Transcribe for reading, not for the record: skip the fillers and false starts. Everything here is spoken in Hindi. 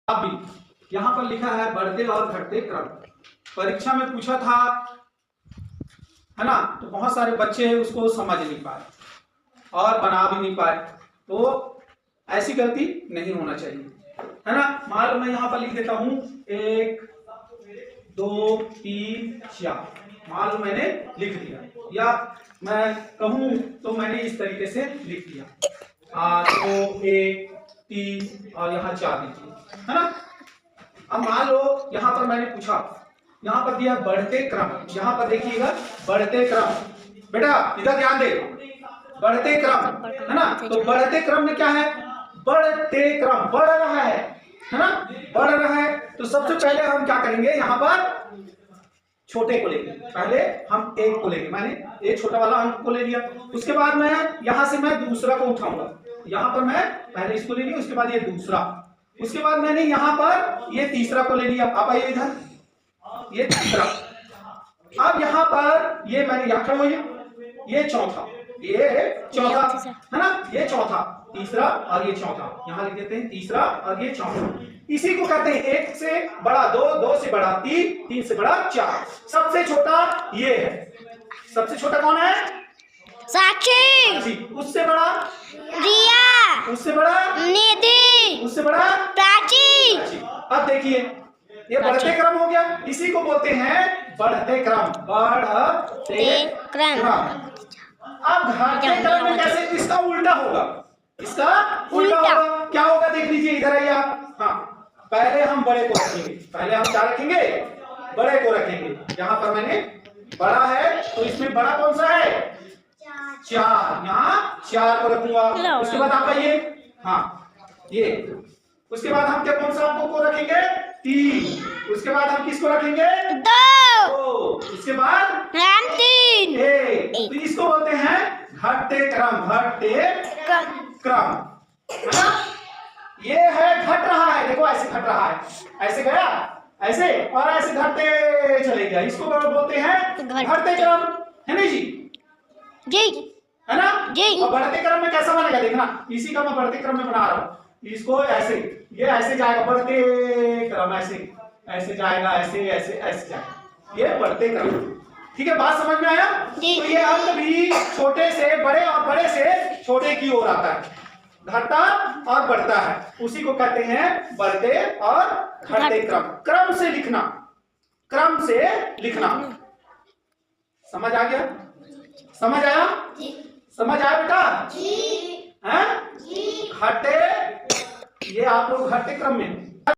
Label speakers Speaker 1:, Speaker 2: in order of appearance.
Speaker 1: अभी यहाँ पर लिखा है बढ़ते और घटते क्रम। परीक्षा में पूछा था, है ना, तो बहुत सारे बच्चे उसको समझ नहीं पाए और बना भी नहीं पाए, तो ऐसी गलती नहीं होना चाहिए, है ना। मान लो मैं यहाँ पर लिख देता हूँ 1 2 3 4, मान लो मैंने लिख दिया, या मैं कहूँ तो मैंने इस तरीके से लिख दिया 2 1 3 और यहाँ 4 लिखिए, है ना। अब मान लो यहाँ पर मैंने पूछा, यहाँ पर दिया बढ़ते क्रम, यहाँ पर देखिएगा बढ़ते क्रम, बेटा इधर ध्यान दे, बढ़ते क्रम, है ना। तो बढ़ते क्रम में क्या है, बढ़ते क्रम, बढ़ रहा है ना, बढ़ रहा है। तो सबसे पहले हम क्या करेंगे, यहाँ पर छोटे को लेंगे, पहले हम 1 को लेंगे, मैंने एक छोटा वाला अंक को ले लिया, उसके बाद मैं यहाँ से मैं दूसरा को उठाऊंगा, यहाँ पर मैं पहले इसको ले लिया, उसके बाद ये दूसरा, उसके बाद मैंने यहाँ पर ये तीसरा को ले लिया, आप आइए इधर, ये तीसरा, अब यहाँ पर ये मैंने यहाँ खड़ा हो, ये चौथा, है ना, ये चौथा, तीसरा और ये चौथा, यहाँ लिख देते हैं तीसरा और ये चौथा। इसी को कहते हैं 1 से बड़ा 2, 2 से बड़ा 3, 3 से बड़ा 4। सबसे छोटा ये है, सबसे छोटा कौन है,
Speaker 2: साक्षी,
Speaker 1: उससे बड़ा
Speaker 2: रिया,
Speaker 1: उससे बड़ा
Speaker 2: निधि,
Speaker 1: उससे बड़ा
Speaker 2: प्राची।
Speaker 1: अब देखिए ये बढ़ते क्रम हो गया, इसी को बोलते हैं बढ़ते क्रम, बढ़ते क्रम। अब घटते क्रम में कैसे, इसका उल्टा होगा, इसका उल्टा होगा, क्या होगा देख लीजिए, इधर आइए आप। हाँ, पहले हम बड़े को रखेंगे, पहले हम क्या रखेंगे, बड़े को रखेंगे। यहाँ पर मैंने बड़ा है, तो इसमें बड़ा कौन सा है, 4, यहाँ 4 को रखूंगा। उसके बाद आपका ये, हाँ ये, उसके बाद हम क्या कौन सा अंकों को रखेंगे, 3, उसके बाद हम किसको रखेंगे,
Speaker 2: 2,
Speaker 1: उसके बाद
Speaker 2: 3,
Speaker 1: 1। तो इसको बोलते हैं घटते क्रम, घटते क्रम, है ना। ये है घट रहा है, देखो ऐसे घट रहा है, ऐसे गया ऐसे और ऐसे घटते चले गया, इसको बोलते हैं घटते क्रम, है ना जी, है ना जी। और बढ़ते क्रम में कैसा बनेगा देखना, इसी का मैं बढ़ते क्रम में बना रहा हूँ, इसको ऐसे, ये ऐसे जाएगा बढ़ते क्रम, ऐसे ऐसे जाएगा, ऐसे ऐसे ऐसे जाएगा, ये बढ़ते क्रम। ठीक है, बात समझ में आया। तो ये अंक भी छोटे से बड़े और बड़े से छोटे की ओर आता है, घटता और बढ़ता है, उसी को कहते हैं बढ़ते और घटते क्रम। क्रम से लिखना, क्रम से लिखना, समझ आ गया, समझ आया, समझ आया बेटा, हैं घटते, ये आप लोग घटते क्रम में